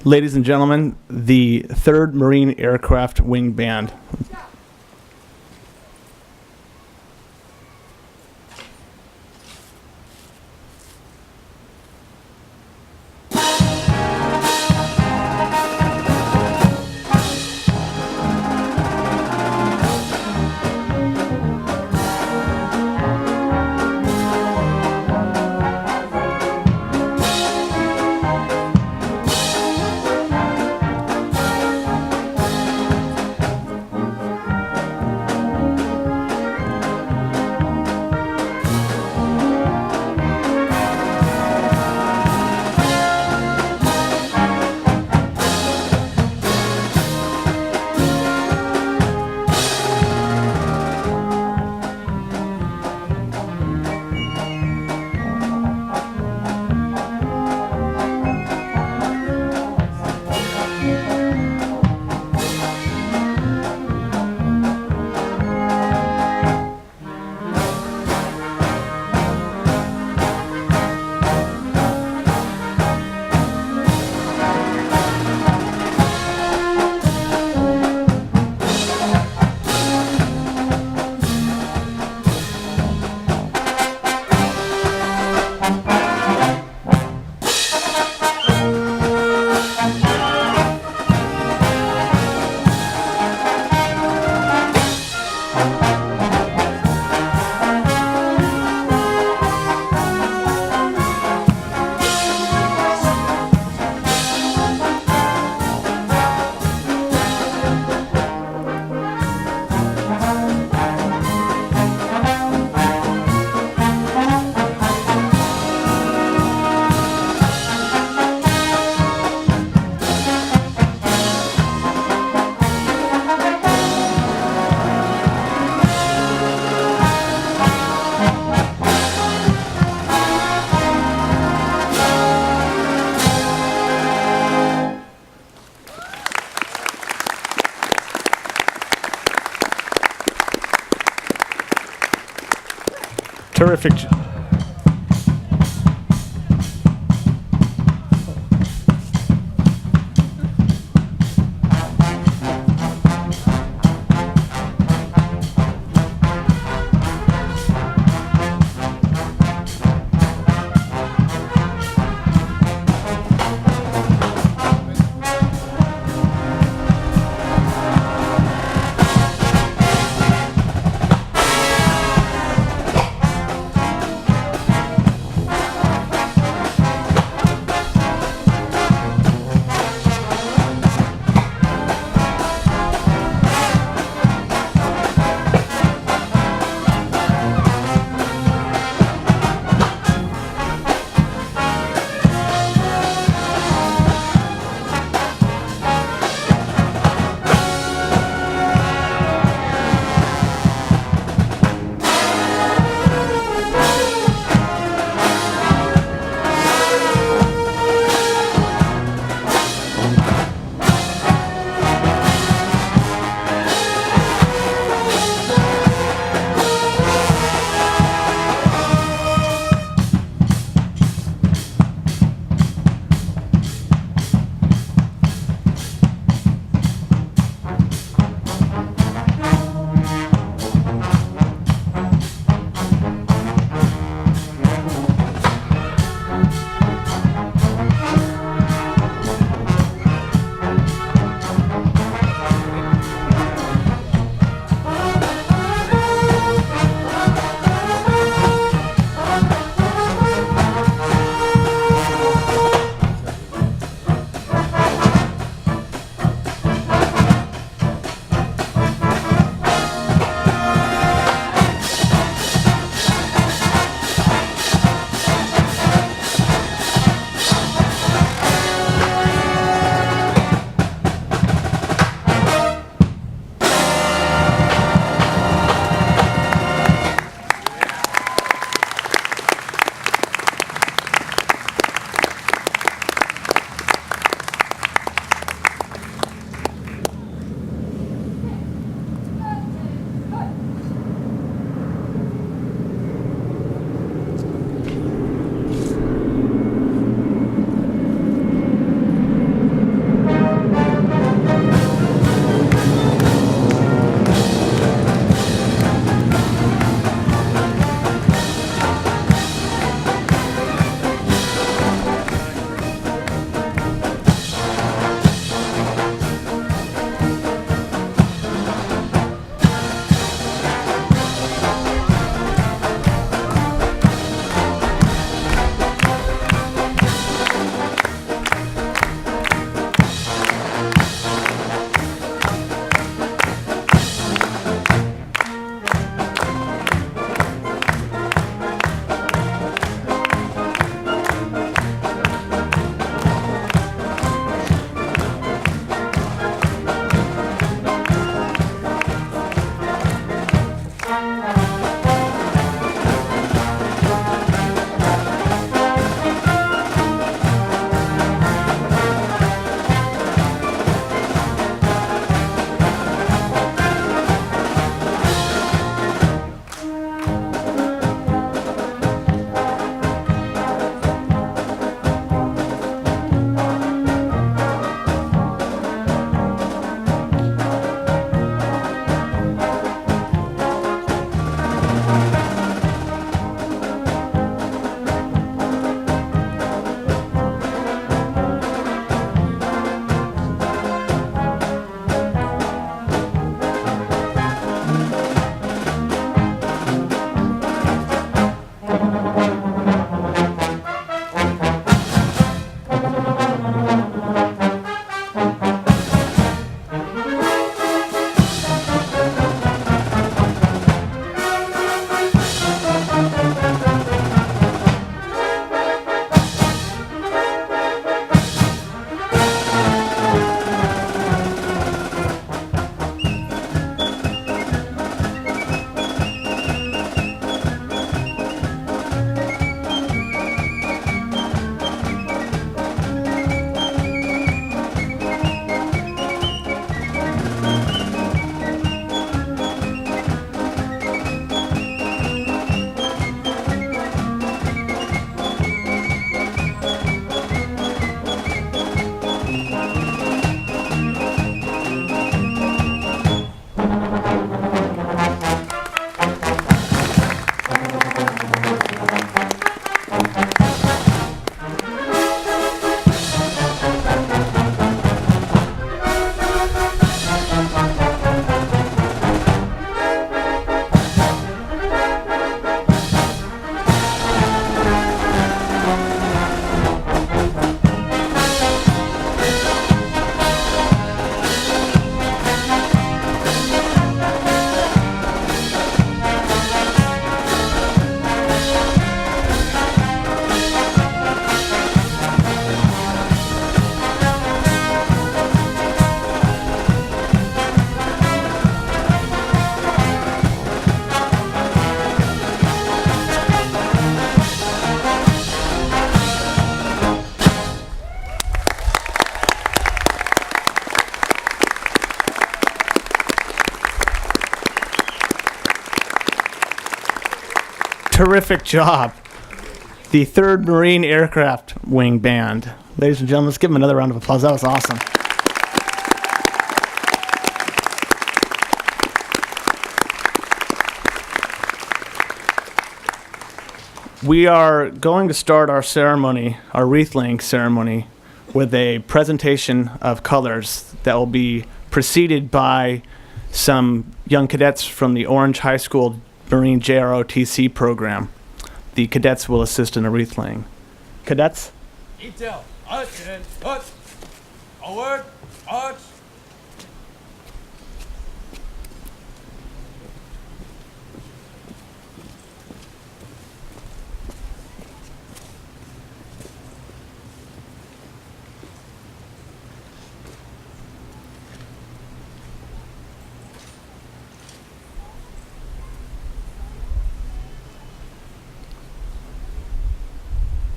Ladies and gentlemen, the 3rd Marine Aircraft Wing Band. Terrific. Terrific job. The 3rd Marine Aircraft Wing Band. Ladies and gentlemen, let's give them another round of applause. That was awesome. We are going to start our ceremony, our wreath laying ceremony, with a presentation of colors that will be preceded by some young cadets from the Orange High School Marine JROTC program. The cadets will assist in a wreath laying. Cadets? Detail, arch and arch. Forward, arch.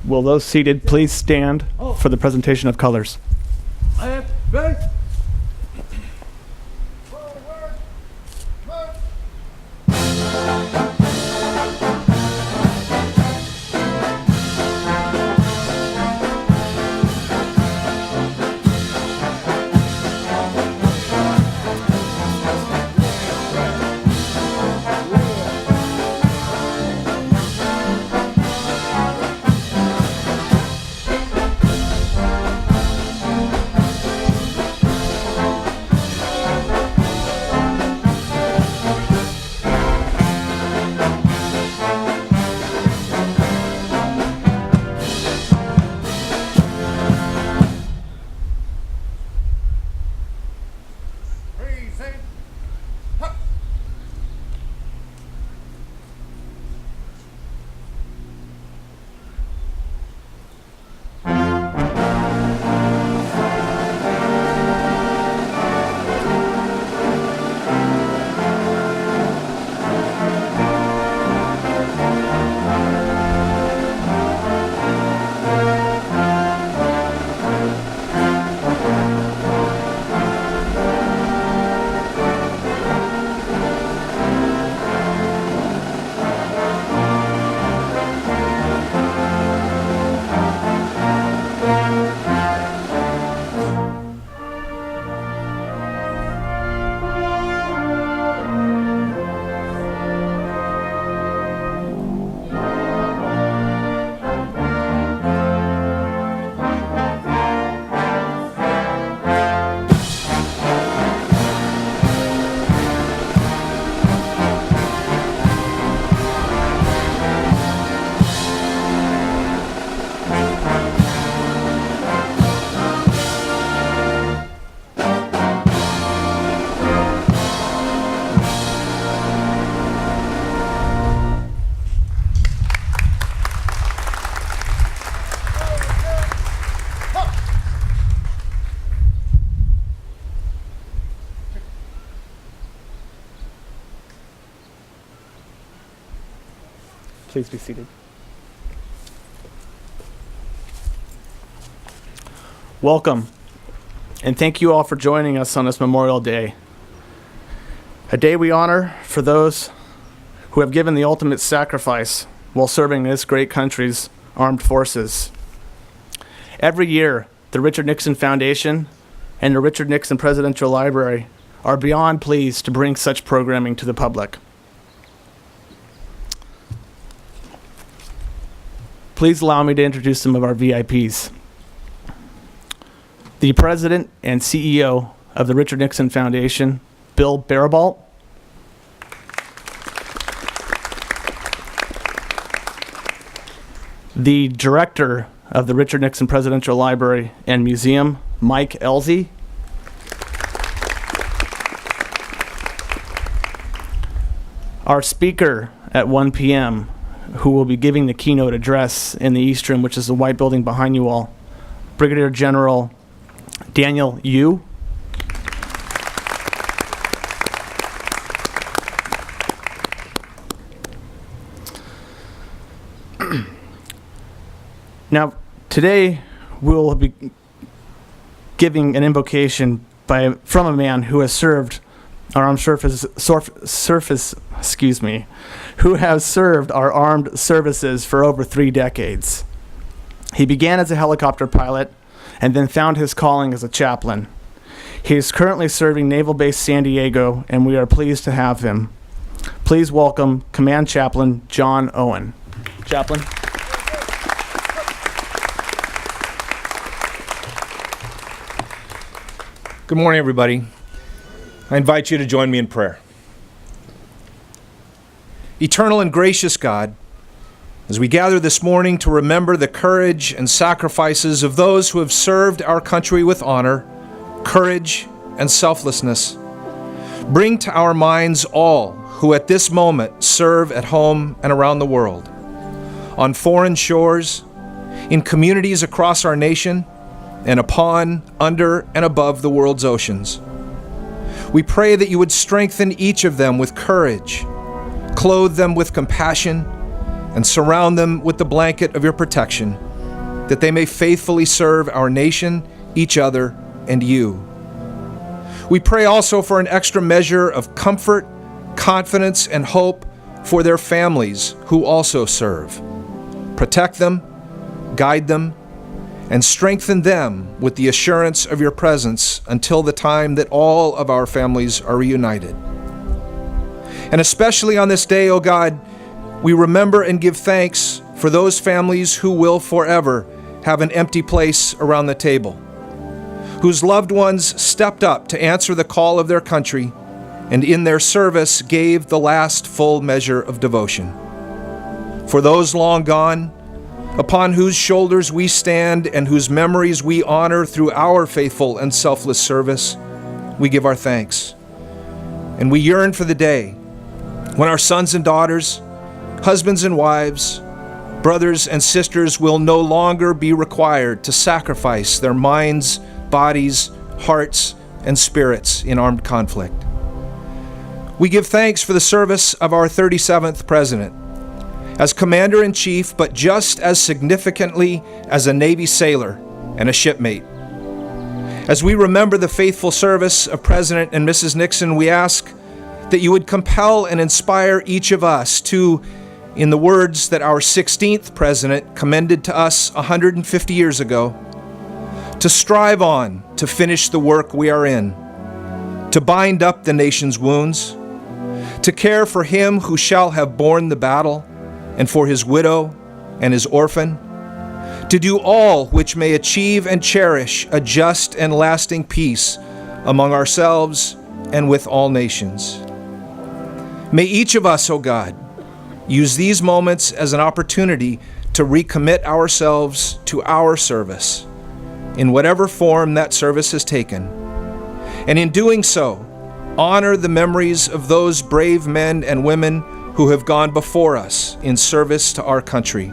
Will those seated please stand for the presentation of colors? I am ready. Please be seated. Welcome, and thank you all for joining us on this Memorial Day. A day we honor for those who have given the ultimate sacrifice while serving this great country's armed forces. Every year, the Richard Nixon Foundation and the Richard Nixon Presidential Library are beyond pleased to bring such programming to the public. Please allow me to introduce some of our VIPs. The President and CEO of the Richard Nixon Foundation, Bill Barabalt. The Director of the Richard Nixon Presidential Library and Museum, Mike Elzey. Our speaker at 1 p.m., who will be giving the keynote address in the East Room, which is the white building behind you all, Brigadier General Daniel Yu. Now, today we'll be giving an invocation from a man who has served our armed who have served our armed services for over 3 decades. He began as a helicopter pilot and then found his calling as a chaplain. He is currently serving Naval Base San Diego, and we are pleased to have him. Please welcome Command Chaplain John Owen. Chaplain. Good morning, everybody. I invite you to join me in prayer. Eternal and gracious God, as we gather this morning to remember the courage and sacrifices of those who have served our country with honor, courage, and selflessness, bring to our minds all who at this moment serve at home and around the world, on foreign shores, in communities across our nation, and upon, under, and above the world's oceans. We pray that you would strengthen each of them with courage, clothe them with compassion, and surround them with the blanket of your protection, that they may faithfully serve our nation, each other, and you. We pray also for an extra measure of comfort, confidence, and hope for their families who also serve. Protect them, guide them, and strengthen them with the assurance of your presence until the time that all of our families are reunited. And especially on this day, O God, we remember and give thanks for those families who will forever have an empty place around the table, whose loved ones stepped up to answer the call of their country and in their service gave the last full measure of devotion. For those long gone, upon whose shoulders we stand and whose memories we honor through our faithful and selfless service, we give our thanks. And we yearn for the day when our sons and daughters, husbands and wives, brothers and sisters will no longer be required to sacrifice their minds, bodies, hearts, and spirits in armed conflict. We give thanks for the service of our 37th President, as Commander-in-Chief, but just as significantly as a Navy sailor and a shipmate. As we remember the faithful service of President and Mrs. Nixon, we ask that you would compel and inspire each of us to, in the words that our 16th President commended to us 150 years ago, to strive on to finish the work we are in, to bind up the nation's wounds, to care for him who shall have borne the battle, and for his widow and his orphan, to do all which may achieve and cherish a just and lasting peace among ourselves and with all nations. May each of us, O God, use these moments as an opportunity to recommit ourselves to our service, in whatever form that service has taken, and in doing so, honor the memories of those brave men and women who have gone before us in service to our country.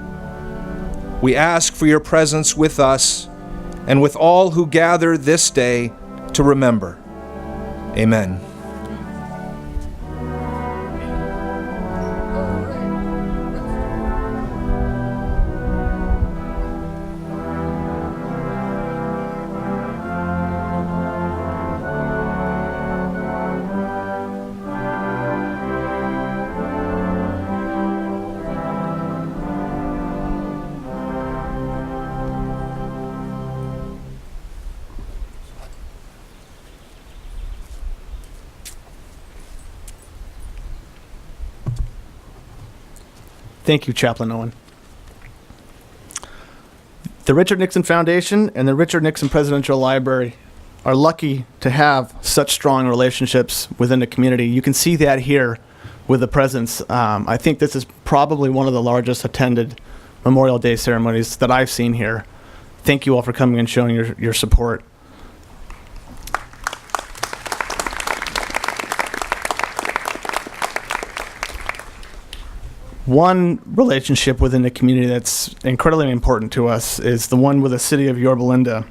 We ask for your presence with us and with all who gather this day to remember. Amen. Thank you, Chaplain Owen. The Richard Nixon Foundation and the Richard Nixon Presidential Library are lucky to have such strong relationships within the community. You can see that here with the presence. I think this is probably one of the largest attended Memorial Day ceremonies that I've seen here. Thank you all for coming and showing your support. One relationship within the community that's incredibly important to us is the one with the city of Yorba Linda.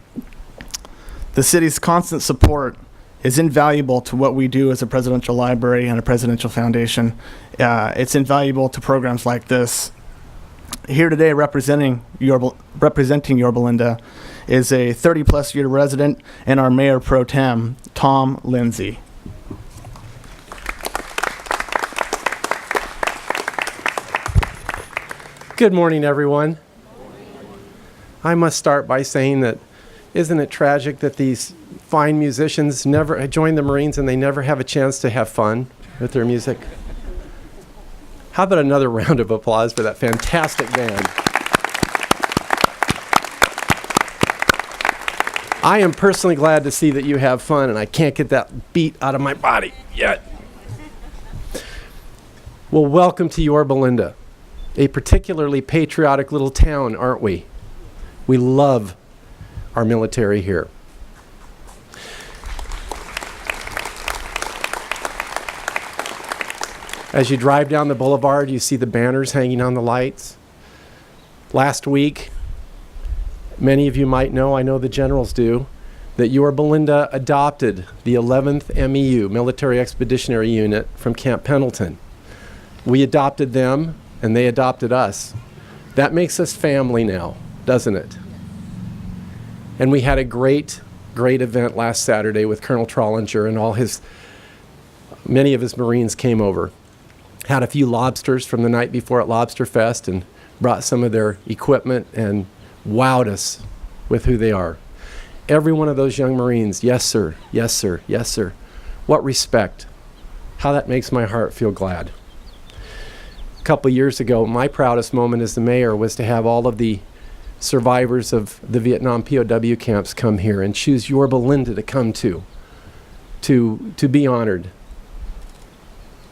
The city's constant support is invaluable to what we do as a presidential library and a presidential foundation. It's invaluable to programs like this. Here today representing Yorba Linda is a 30-plus year resident and our mayor pro tem, Tom Lindsay. Good morning, everyone. I must start by saying that isn't it tragic that these fine musicians never join the Marines and they never have a chance to have fun with their music? How about another round of applause for that fantastic band? I am personally glad to see that you have fun, and I can't get that beat out of my body yet. Well, welcome to Yorba Linda, a particularly patriotic little town, aren't we? We love our military here. As you drive down the boulevard, you see the banners hanging on the lights. Last week, many of you might know, I know the generals do, that Yorba Linda adopted the 11th MEU, Military Expeditionary Unit, from Camp Pendleton. We adopted them, and they adopted us. That makes us family now, doesn't it? And we had a great event last Saturday with Colonel Trollinger and many of his Marines came over. Had a few lobsters from the night before at Lobster Fest and brought some of their equipment and wowed us with who they are. Every one of those young Marines, yes sir, yes sir, yes sir. What respect. How that makes my heart feel glad. A couple years ago, my proudest moment as the mayor was to have all of the survivors of the Vietnam POW camps come here and choose Yorba Linda to come to be honored.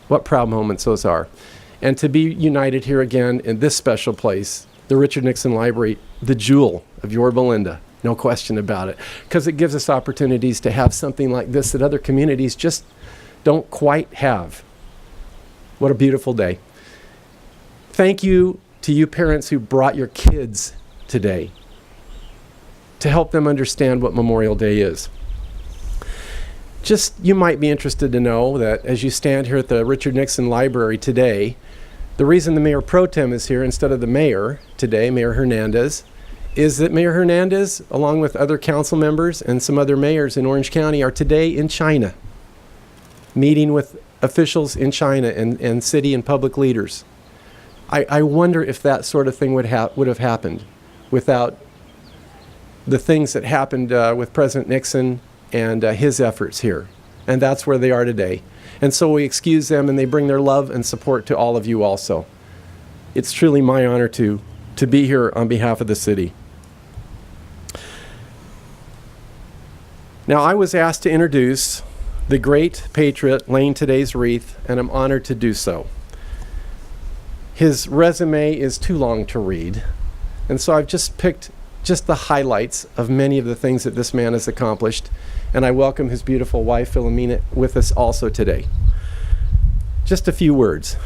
What proud moments those are. And to be united here again in this special place, the Richard Nixon Library, the jewel of Yorba Linda, no question about it, because it gives us opportunities to have something like this that other communities just don't quite have. What a beautiful day. Thank you to you parents who brought your kids today to help them understand what Memorial Day is. Just, you might be interested to know that as you stand here at the Richard Nixon Library today, the reason the Mayor Pro Tem is here instead of the Mayor today, Mayor Hernandez, is that Mayor Hernandez, along with other council members and some other mayors in Orange County, are today in China, meeting with officials in China and city and public leaders. I wonder if that sort of thing would have happened without the things that happened with President Nixon and his efforts here. And that's where they are today. And so we excuse them, and they bring their love and support to all of you also. It's truly my honor to be here on behalf of the city. Now, I was asked to introduce the great patriot laying today's wreath, and I'm honored to do so. His resume is too long to read, and so I've just picked just the highlights of many of the things that this man has accomplished, and I welcome his beautiful wife, Philomena, with us also today. Just a few words.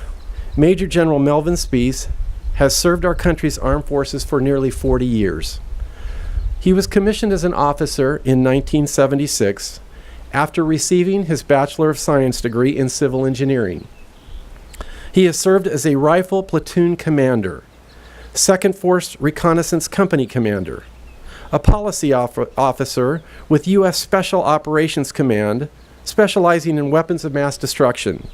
Major General Melvin Spees has served our country's armed forces for nearly 40 years. He was commissioned as an officer in 1976 after receiving his Bachelor of Science degree in civil engineering. He has served as a rifle platoon commander, 2nd Force Reconnaissance Company commander, a policy officer with U.S. Special Operations Command, specializing in weapons of mass destruction,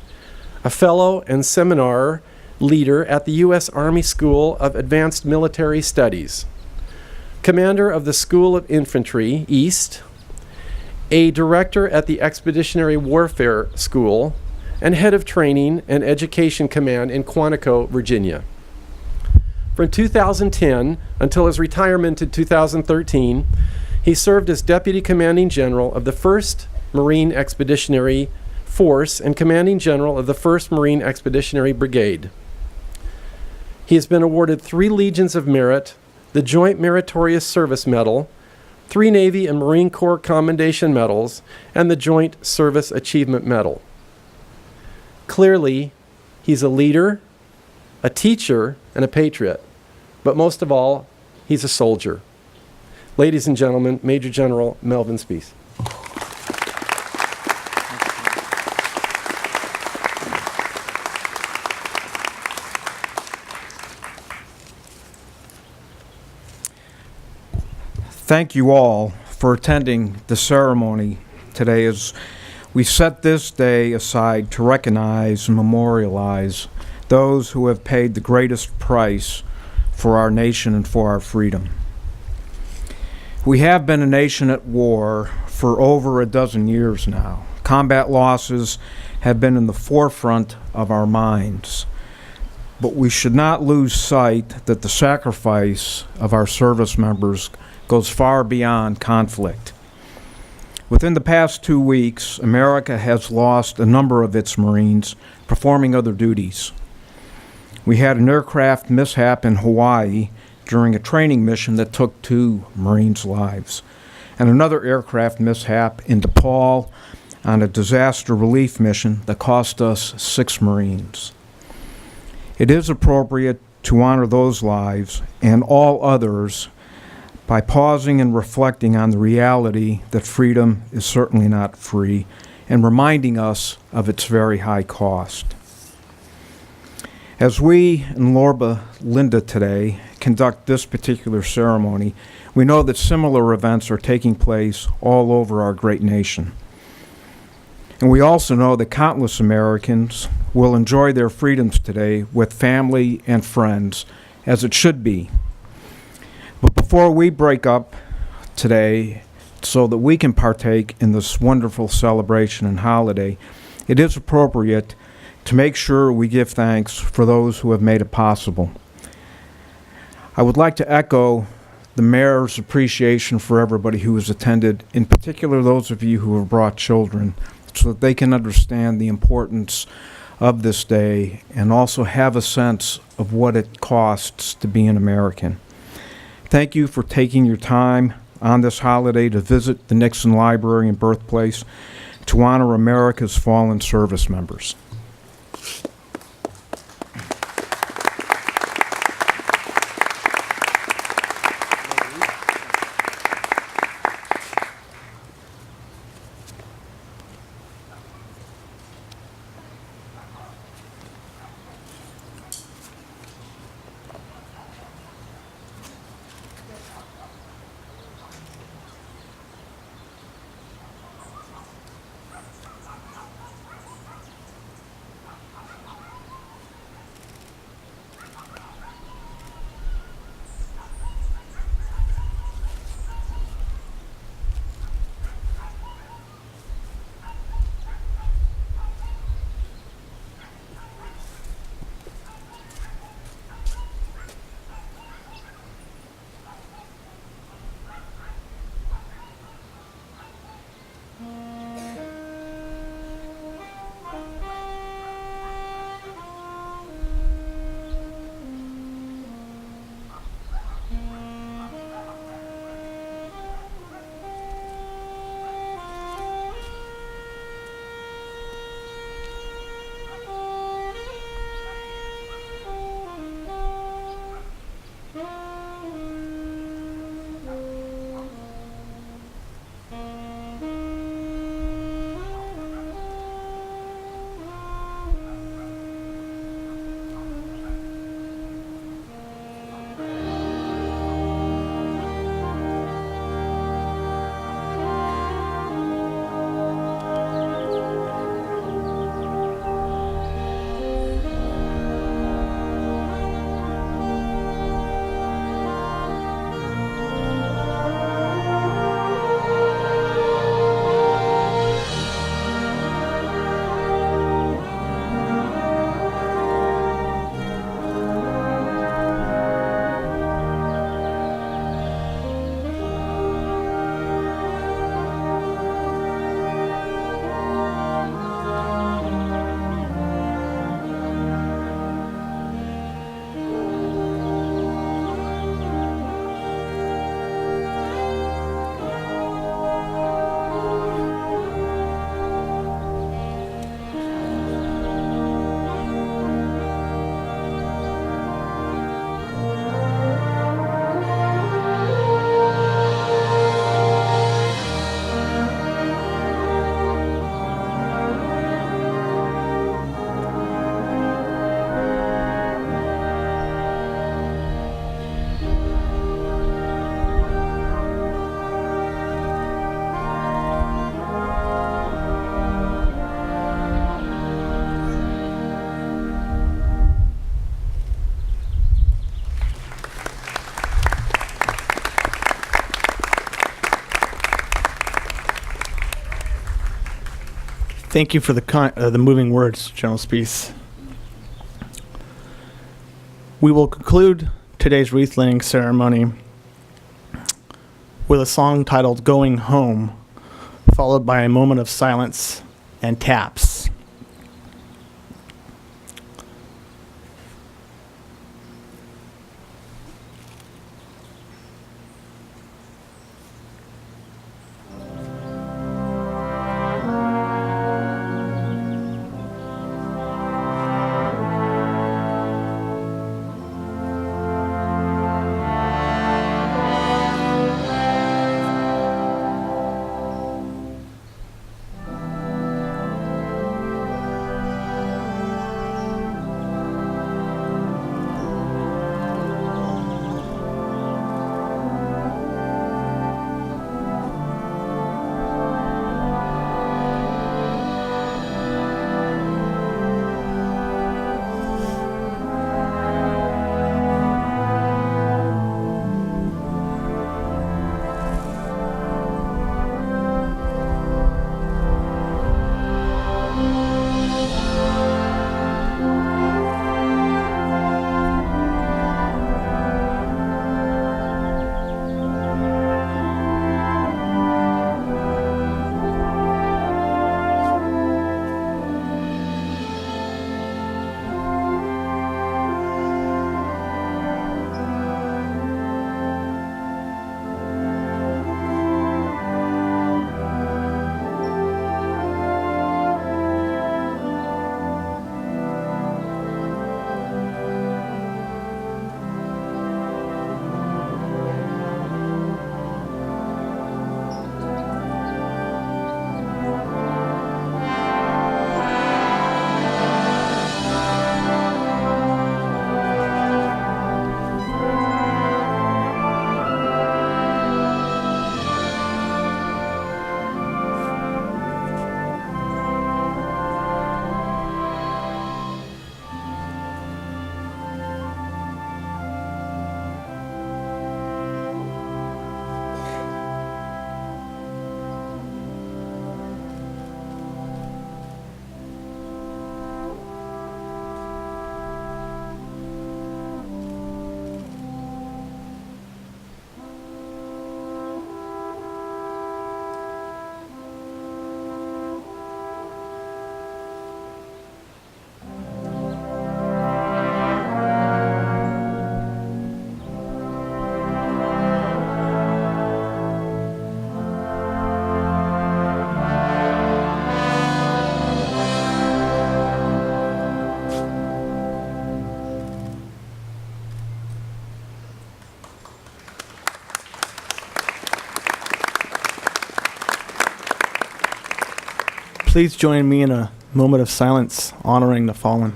a fellow and seminar leader at the U.S. Army School of Advanced Military Studies, commander of the School of Infantry East, a director at the Expeditionary Warfare School, and head of training and education command in Quantico, Virginia. From 2010 until his retirement in 2013, he served as Deputy Commanding General of the 1st Marine Expeditionary Force and Commanding General of the 1st Marine Expeditionary Brigade. He has been awarded 3 Legions of Merit, the Joint Meritorious Service Medal, 3 Navy and Marine Corps Commendation Medals, and the Joint Service Achievement Medal. Clearly, he's a leader, a teacher, and a patriot. But most of all, he's a soldier. Ladies and gentlemen, Major General Melvin Spees. Thank you all for attending the ceremony today as we set this day aside to recognize and memorialize those who have paid the greatest price for our nation and for our freedom. We have been a nation at war for over a dozen years now. Combat losses have been in the forefront of our minds. But we should not lose sight that the sacrifice of our service members goes far beyond conflict. Within the past 2 weeks, America has lost a number of its Marines performing other duties. We had an aircraft mishap in Hawaii during a training mission that took 2 Marines' lives, and another aircraft mishap in Nepal on a disaster relief mission that cost us 6 Marines. It is appropriate to honor those lives and all others by pausing and reflecting on the reality that freedom is certainly not free and reminding us of its very high cost. As we in Lorba Linda today conduct this particular ceremony, we know that similar events are taking place all over our great nation. And we also know that countless Americans will enjoy their freedoms today with family and friends, as it should be. But before we break up today, so that we can partake in this wonderful celebration and holiday, it is appropriate to make sure we give thanks for those who have made it possible. I would like to echo the mayor's appreciation for everybody who has attended, in particular those of you who have brought children, so that they can understand the importance of this day and also have a sense of what it costs to be an American. Thank you for taking your time on this holiday to visit the Nixon Library and birthplace to honor America's fallen service members. Thank you for the moving words, General Spees. We will conclude today's wreath laying ceremony with a song titled Going Home, followed by a moment of silence and taps. Please join me in a moment of silence honoring the fallen.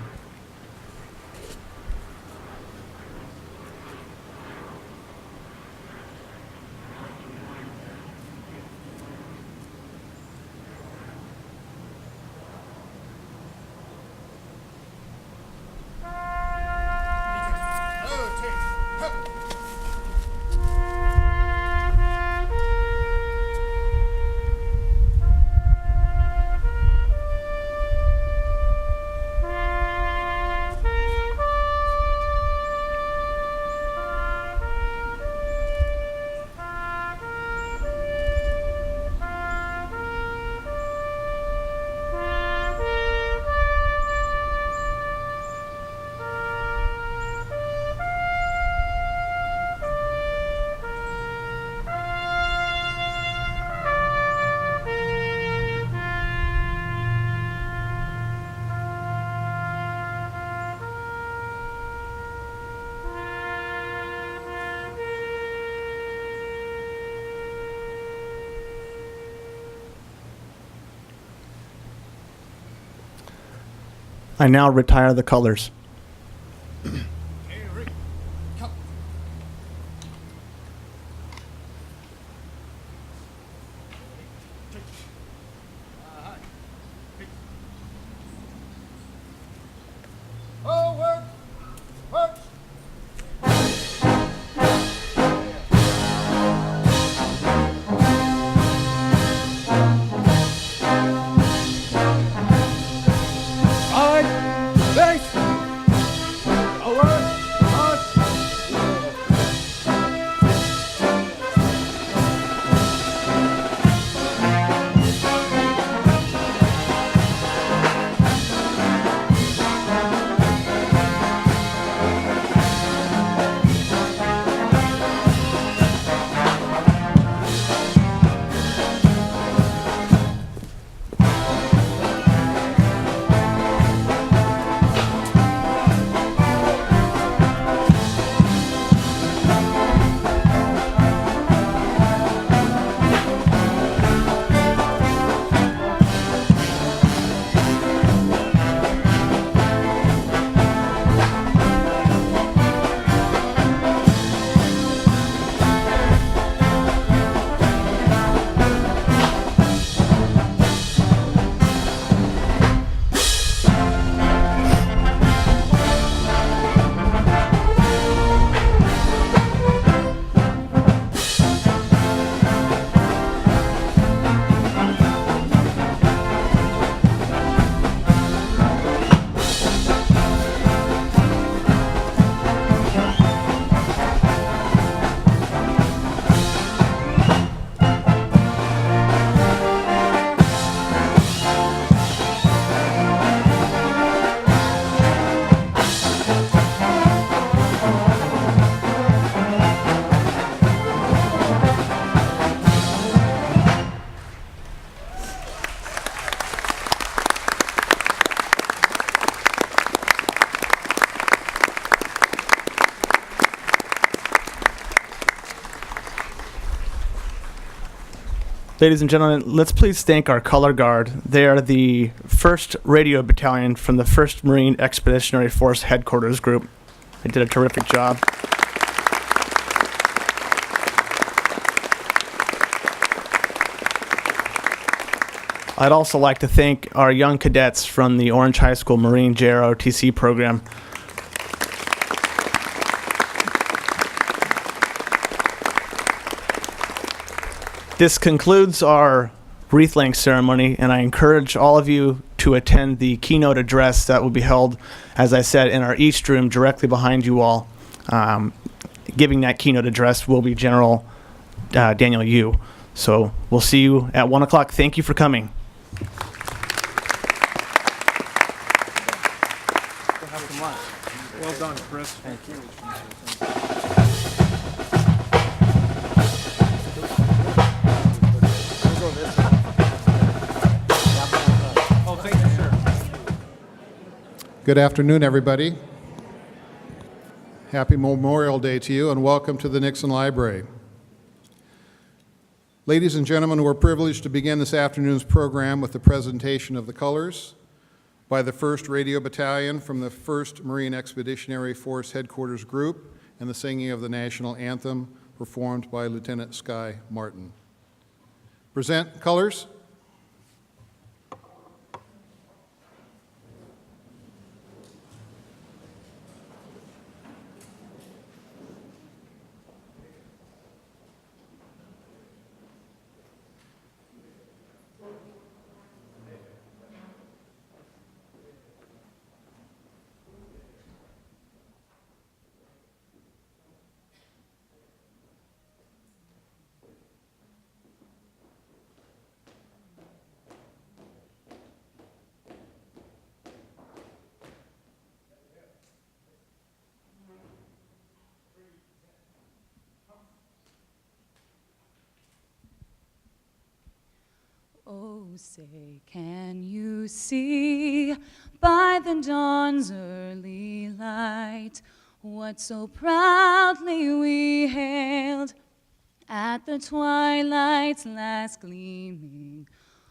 I now retire the colors. Ladies and gentlemen, let's please thank our color guard. They are the 1st Radio Battalion from the 1st Marine Expeditionary Force Headquarters Group. They did a terrific job. I'd also like to thank our young cadets from the Orange High School Marine JROTC program. This concludes our wreath laying ceremony, and I encourage all of you to attend the keynote address that will be held, as I said, in our East Room directly behind you all. Giving that keynote address will be General Daniel Yu. So we'll see you at 1 o'clock. Thank you for coming. Well done, Chris. Thank you. Good afternoon, everybody. Happy Memorial Day to you, and welcome to the Nixon Library. Ladies and gentlemen, we're privileged to begin this afternoon's program with the presentation of the colors by the 1st Radio Battalion from the 1st Marine Expeditionary Force Headquarters Group and the singing of the national anthem performed by Lieutenant Sky Martin. Present colors. Oh, say, can you see by the dawn's early light what so proudly we hailed at the twilight's last gleaming,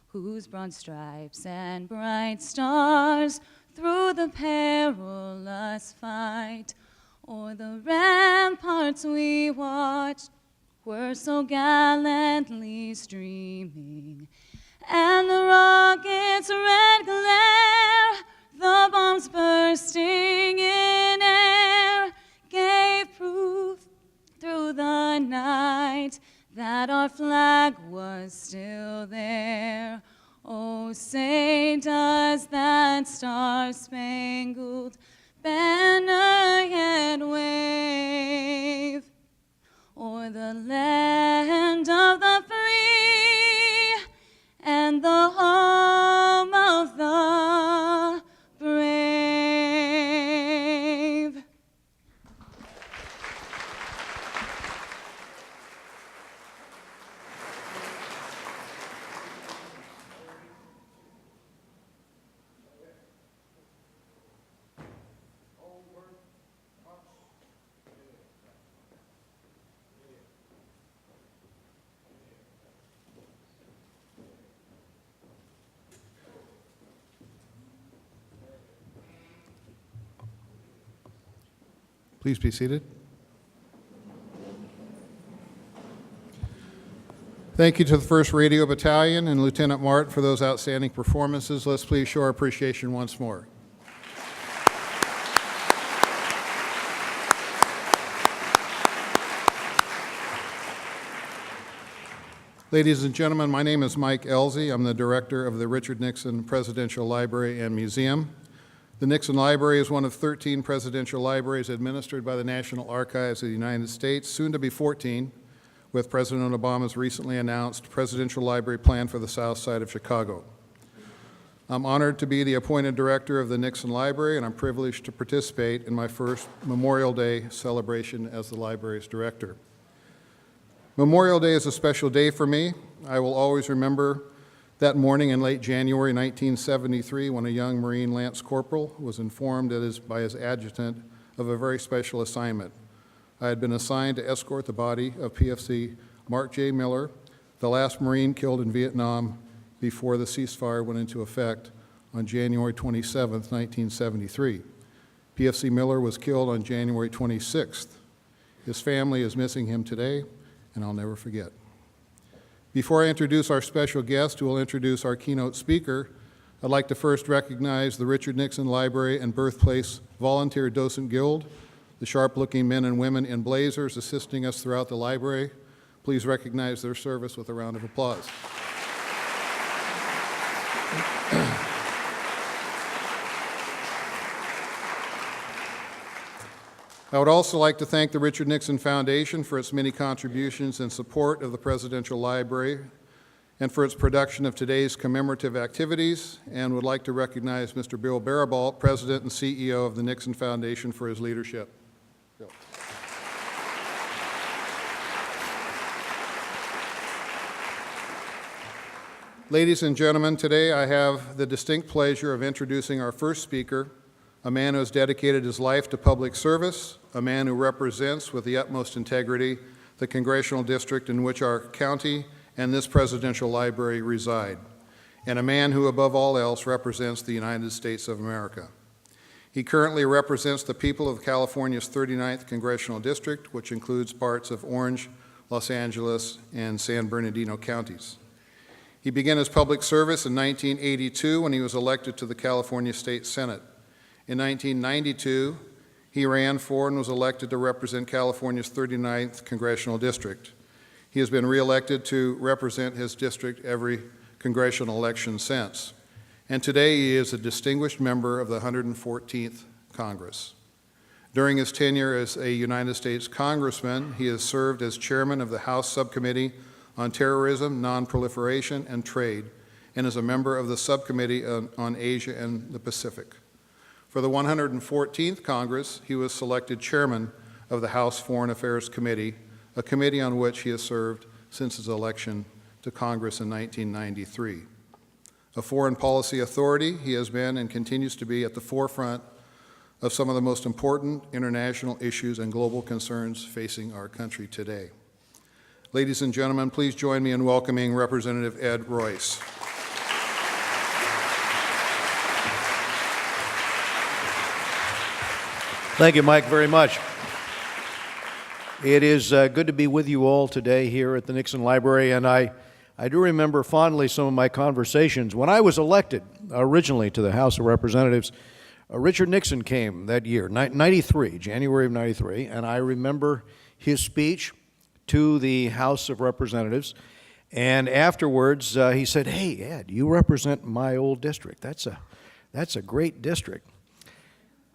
whose broad stripes and bright stars through the perilous fight o'er the ramparts we watched were so gallantly streaming, and the rocket's red glare, the bombs bursting in air, gave proof through the night that our flag was still there. Oh, say, does that star-spangled banner yet wave o'er the land of the free and the home of the brave? Please be seated. Thank you to the 1st Radio Battalion and Lieutenant Mart for those outstanding performances. Let's please show our appreciation once more. Ladies and gentlemen, my name is Mike Elzey. I'm the director of the Richard Nixon Presidential Library and Museum. The Nixon Library is one of 13 presidential libraries administered by the National Archives of the United States, soon to be 14, with President Obama's recently announced presidential library plan for the South Side of Chicago. I'm honored to be the appointed director of the Nixon Library, and I'm privileged to participate in my first Memorial Day celebration as the library's director. Memorial Day is a special day for me. I will always remember that morning in late January 1973, when a young Marine Lance Corporal was informed by his adjutant of a very special assignment. I had been assigned to escort the body of PFC Mark J. Miller the last Marine killed in Vietnam before the ceasefire went into effect on January 27, 1973. PFC Miller was killed on January 26th. His family is missing him today, and I'll never forget. Before I introduce our special guest who will introduce our keynote speaker, I'd like to first recognize the Richard Nixon Library and Birthplace Volunteer Docent Guild, the sharp-looking men and women in blazers assisting us throughout the library. Please recognize their service with a round of applause. I would also like to thank the Richard Nixon Foundation for its many contributions and support of the Presidential Library and for its production of today's commemorative activities, and would like to recognize Mr. Bill Barabalt, President and CEO of the Nixon Foundation, for his leadership. Bill. Ladies and gentlemen, today I have the distinct pleasure of introducing our first speaker, a man who has dedicated his life to public service, a man who represents with the utmost integrity the congressional district in which our county and this presidential library reside, and a man who above all else represents the United States of America. He currently represents the people of California's 39th congressional district, which includes parts of Orange, Los Angeles, and San Bernardino counties. He began his public service in 1982 when he was elected to the California State Senate. In 1992, he ran for and was elected to represent California's 39th congressional district. He has been reelected to represent his district every congressional election since. And today he is a distinguished member of the 114th Congress. During his tenure as a United States Congressman, he has served as chairman of the House Subcommittee on Terrorism, Non-Proliferation, and Trade, and is a member of the Subcommittee on Asia and the Pacific. For the 114th Congress, he was selected chairman of the House Foreign Affairs Committee, a committee on which he has served since his election to Congress in 1993. A foreign policy authority, he has been and continues to be at the forefront of some of the most important international issues and global concerns facing our country today. Ladies and gentlemen, please join me in welcoming Representative Ed Royce. Thank you, Mike, very much. It is good to be with you all today here at the Nixon Library, and I do remember fondly some of my conversations. When I was elected originally to the House of Representatives, Richard Nixon came that year, 93, January of 93, and I remember his speech to the House of Representatives, and afterwards he said, "Hey, Ed, you represent my old district. That's a great district.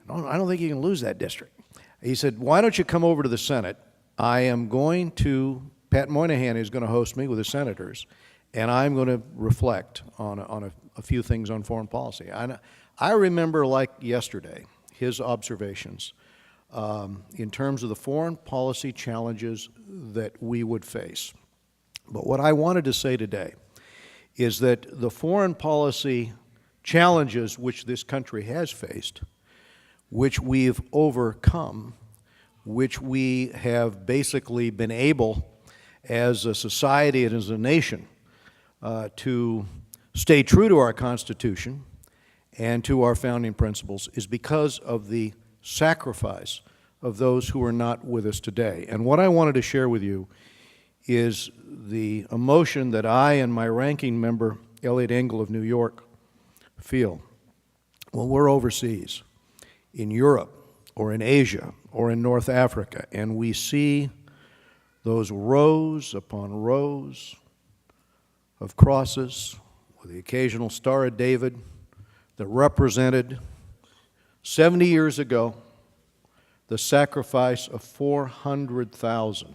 I don't think you can lose that district." He said, "Why don't you come over to the Senate? Pat Moynihan is going to host me with the senators, and I'm going to reflect on a few things on foreign policy." I remember like yesterday his observations in terms of the foreign policy challenges that we would face. But what I wanted to say today is that the foreign policy challenges which this country has faced, which we've overcome, which we have basically been able as a society and as a nation to stay true to our Constitution and to our founding principles, is because of the sacrifice of those who are not with us today. And what I wanted to share with you is the emotion that I and my ranking member, Elliot Engel of New York, feel when we're overseas, in Europe or in Asia or in North Africa, and we see those rows upon rows of crosses with the occasional Star of David that represented 70 years ago the sacrifice of 400,000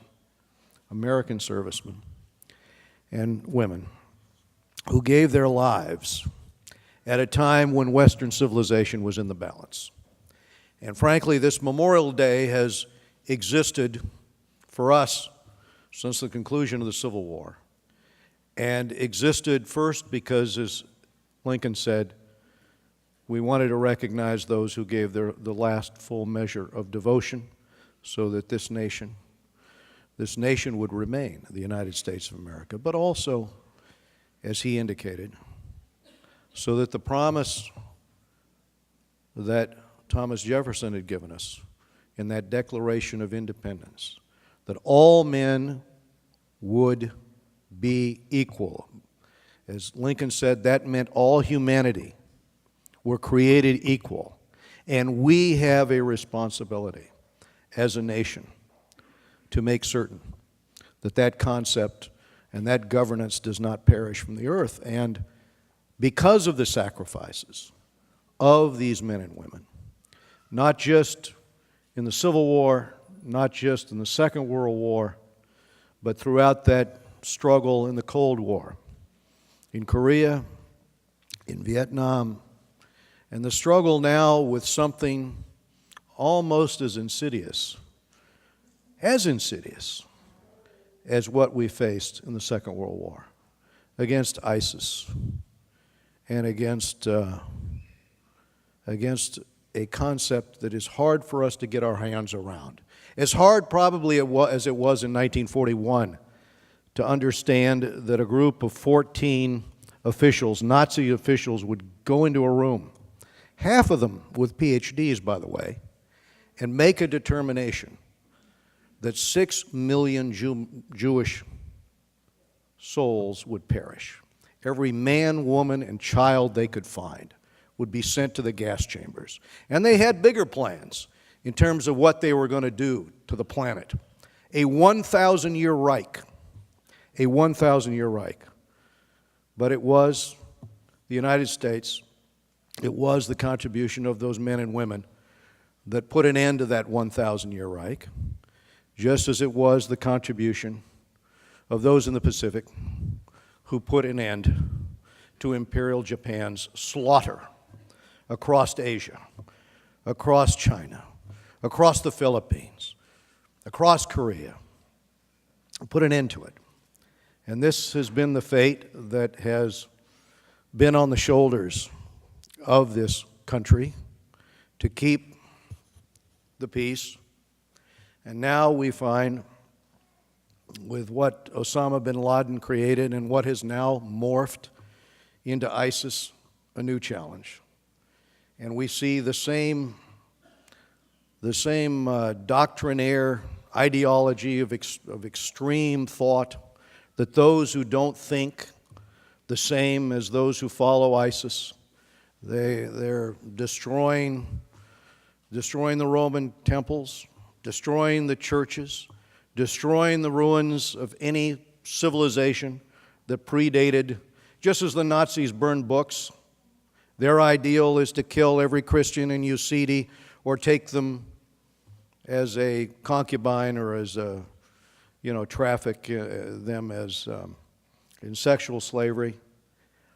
American servicemen and women who gave their lives at a time when Western civilization was in the balance. And frankly, this Memorial Day has existed for us since the conclusion of the Civil War, and existed first because, as Lincoln said, we wanted to recognize those who gave the last full measure of devotion so that this nation this nation would remain the United States of America, but also, as he indicated, so that the promise that Thomas Jefferson had given us in that Declaration of Independence, that all men would be equal. As Lincoln said, that meant all humanity were created equal. And we have a responsibility as a nation to make certain that that concept and that governance does not perish from the earth. And because of the sacrifices of these men and women, not just in the Civil War, not just in the Second World War, but throughout that struggle in the Cold War, in Korea, in Vietnam, and the struggle now with something almost as insidious as what we faced in the Second World War, against ISIS and against a concept that is hard for us to get our hands around. As hard probably as it was in 1941 to understand that a group of 14 officials, Nazi officials, would go into a room, half of them with PhDs, by the way, and make a determination that 6 million Jewish souls would perish. Every man, woman, and child they could find would be sent to the gas chambers. And they had bigger plans in terms of what they were going to do to the planet. A 1,000-year Reich. A 1,000-year Reich. But it was the United States, it was the contribution of those men and women that put an end to that 1,000-year Reich, just as it was the contribution of those in the Pacific who put an end to Imperial Japan's slaughter across Asia, across China, across the Philippines, across Korea, put an end to it. And this has been the fate that has been on the shoulders of this country to keep the peace. And now we find, with what Osama bin Laden created and what has now morphed into ISIS, a new challenge. And we see the same doctrinaire ideology of extreme thought, that those who don't think the same as those who follow ISIS, they're destroying the Roman temples, destroying the churches, destroying the ruins of any civilization that predated, just as the Nazis burned books. Their ideal is to kill every Christian in Yazidi or take them as a concubine or as a, traffic them as in sexual slavery.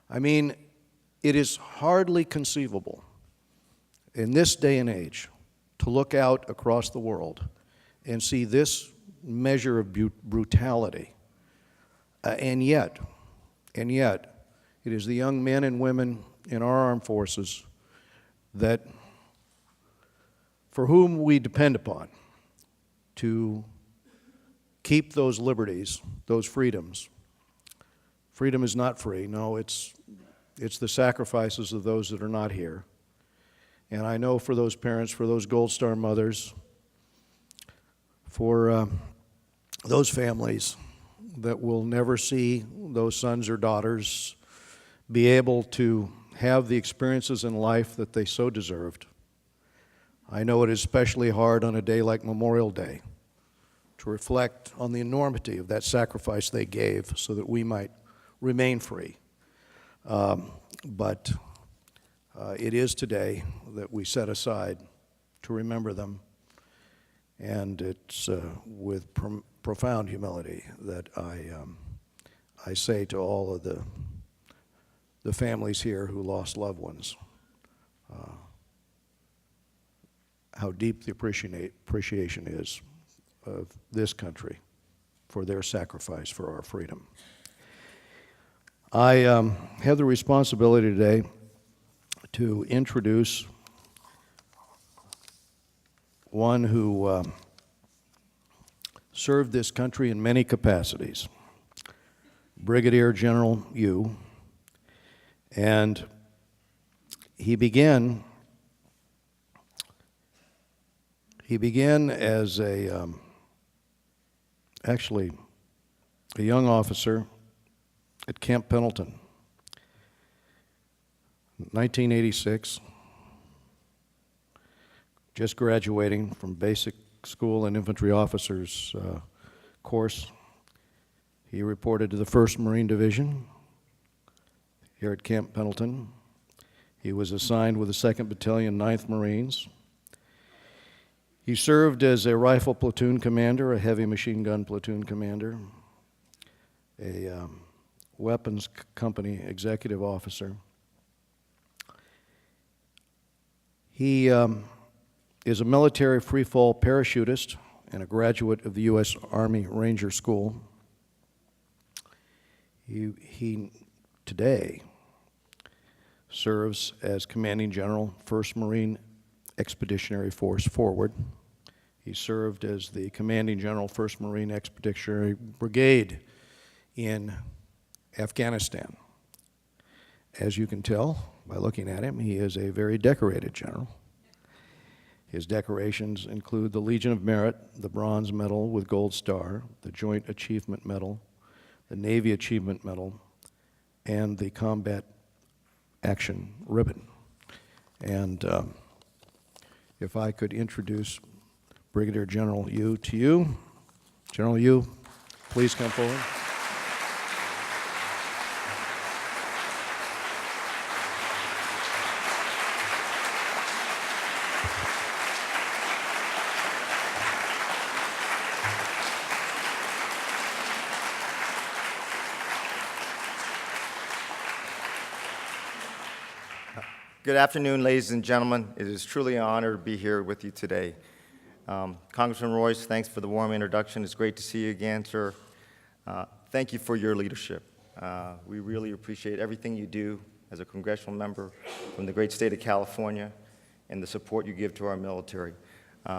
I mean, it is hardly conceivable in this day and age to look out across the world and see this measure of brutality. And yet, it is the young men and women in our armed forces that, for whom we depend upon to keep those liberties, those freedoms. Freedom is not free. No, it's the sacrifices of those that are not here. And I know for those parents, for those Gold Star mothers, for those families that will never see those sons or daughters be able to have the experiences in life that they so deserved. I know it is especially hard on a day like Memorial Day to reflect on the enormity of that sacrifice they gave so that we might remain free. But it is today that we set aside to remember them, and it's with profound humility that I say to all of the families here who lost loved ones, how deep the appreciation is of this country for their sacrifice for our freedom. I have the responsibility today to introduce one who served this country in many capacities. Brigadier General Yu, and he began as actually a young officer at Camp Pendleton. 1986, just graduating from basic school and infantry officers course. He reported to the 1st Marine Division here at Camp Pendleton. He was assigned with the 2nd Battalion, 9th Marines. He served as a rifle platoon commander, a heavy machine gun platoon commander, a weapons company executive officer. He is a military free-fall parachutist and a graduate of the U.S. Army Ranger School. He today serves as Commanding General, 1st Marine Expeditionary Force Forward. He served as the Commanding General, 1st Marine Expeditionary Brigade in Afghanistan. As you can tell by looking at him, he is a very decorated general. His decorations include the Legion of Merit, the Bronze Medal with Gold Star, the Joint Achievement Medal, the Navy Achievement Medal, and the Combat Action Ribbon. And if I could introduce Brigadier General Yu to you. General Yu, please come forward. Good afternoon, ladies and gentlemen. It is truly an honor to be here with you today. Congressman Royce, thanks for the warm introduction. It's great to see you again, sir. Thank you for your leadership. We really appreciate everything you do as a congressional member from the great state of California and the support you give to our military.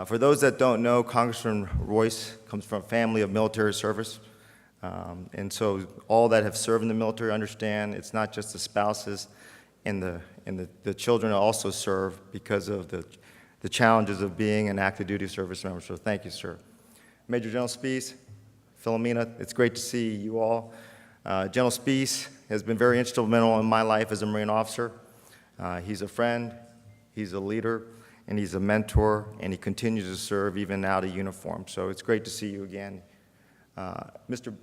For those that don't know, Congressman Royce comes from a family of military service. And so all that have served in the military understand it's not just the spouses and the children also serve because of the challenges of being an active duty service member. So thank you, sir. Major General Spees, Philomena, it's great to see you all. General Spees has been very instrumental in my life as a Marine officer. He's a friend, he's a leader, and he's a mentor, and he continues to serve even out of uniform. So it's great to see you again. Mr.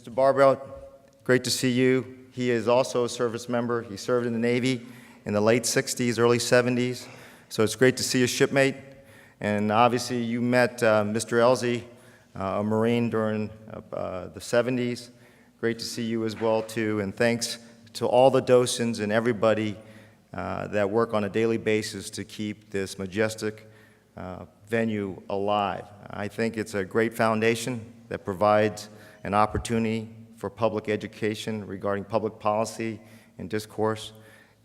Barbell, great to see you. He is also a service member. He served in the Navy in the late 60s, early 70s. So it's great to see a shipmate. And obviously you met Mr. Elsie, a Marine during the 70s. Great to see you as well, too. And thanks to all the docents and everybody that work on a daily basis to keep this majestic venue alive. I think it's a great foundation that provides an opportunity for public education regarding public policy and discourse.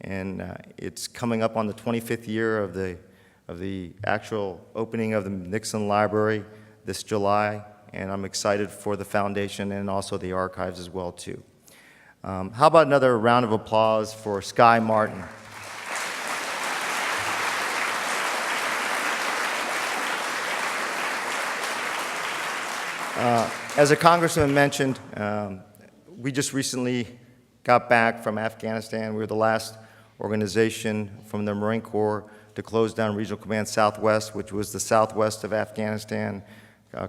And it's coming up on the 25th year of the actual opening of the Nixon Library this July, and I'm excited for the foundation and also the archives as well, too. How about another round of applause for Sky Martin? As a congressman mentioned, we just recently got back from Afghanistan. We were the last organization from the Marine Corps to close down Regional Command Southwest, which was the southwest of Afghanistan,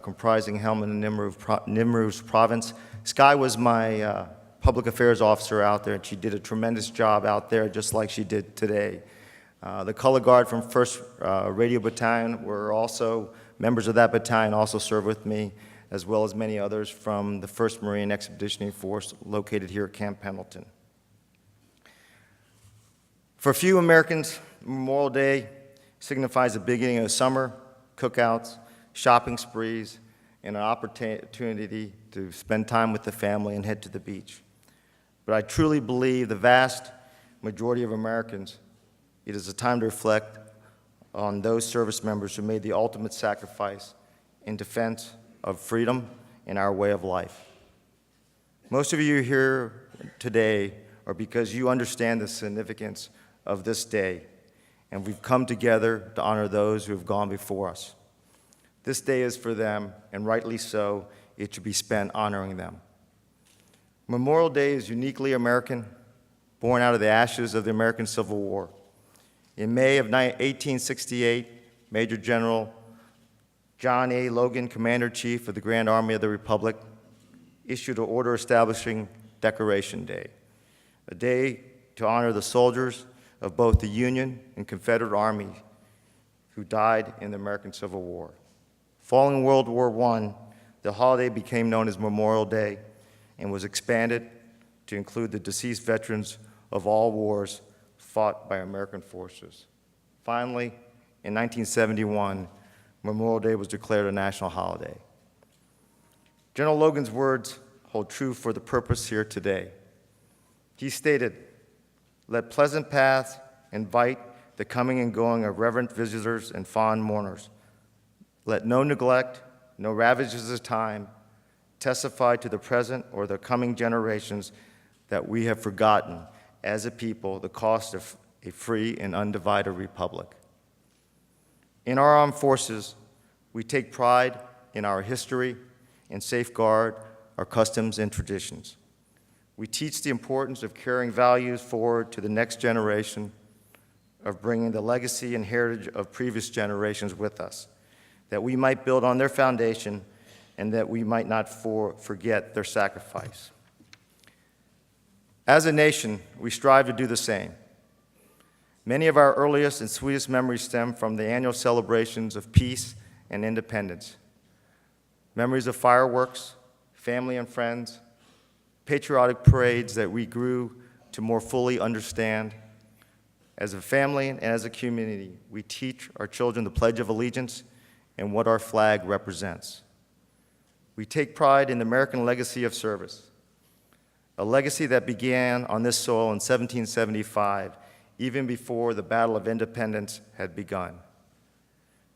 comprising Helmand and Nimruz province. Sky was my public affairs officer out there, and she did a tremendous job out there, just like she did today. The color guard from 1st Radio Battalion were also members of that battalion, also served with me, as well as many others from the 1st Marine Expeditionary Force located here at Camp Pendleton. For a few Americans, Memorial Day signifies the beginning of summer, cookouts, shopping sprees, and an opportunity to spend time with the family and head to the beach. But I truly believe the vast majority of Americans, it is a time to reflect on those service members who made the ultimate sacrifice in defense of freedom in our way of life. Most of you here today are because you understand the significance of this day, and we've come together to honor those who have gone before us. This day is for them, and rightly so, it should be spent honoring them. Memorial Day is uniquely American, born out of the ashes of the American Civil War. In May of 1868, Major General John A. Logan, Commander-in-Chief of the Grand Army of the Republic, issued an order establishing Decoration Day, a day to honor the soldiers of both the Union and Confederate Army who died in the American Civil War. Following World War I, the holiday became known as Memorial Day and was expanded to include the deceased veterans of all wars fought by American forces. Finally, in 1971, Memorial Day was declared a national holiday. General Logan's words hold true for the purpose here today. He stated, "Let pleasant paths invite the coming and going of reverent visitors and fond mourners. Let no neglect, no ravages of time, testify to the present or the coming generations that we have forgotten as a people the cost of a free and undivided republic." In our armed forces, we take pride in our history and safeguard our customs and traditions. We teach the importance of carrying values forward to the next generation, of bringing the legacy and heritage of previous generations with us, that we might build on their foundation and that we might not forget their sacrifice. As a nation, we strive to do the same. Many of our earliest and sweetest memories stem from the annual celebrations of peace and independence. Memories of fireworks, family and friends, patriotic parades that we grew to more fully understand. As a family and as a community, we teach our children the Pledge of Allegiance and what our flag represents. We take pride in the American legacy of service, a legacy that began on this soil in 1775, even before the Battle of Independence had begun.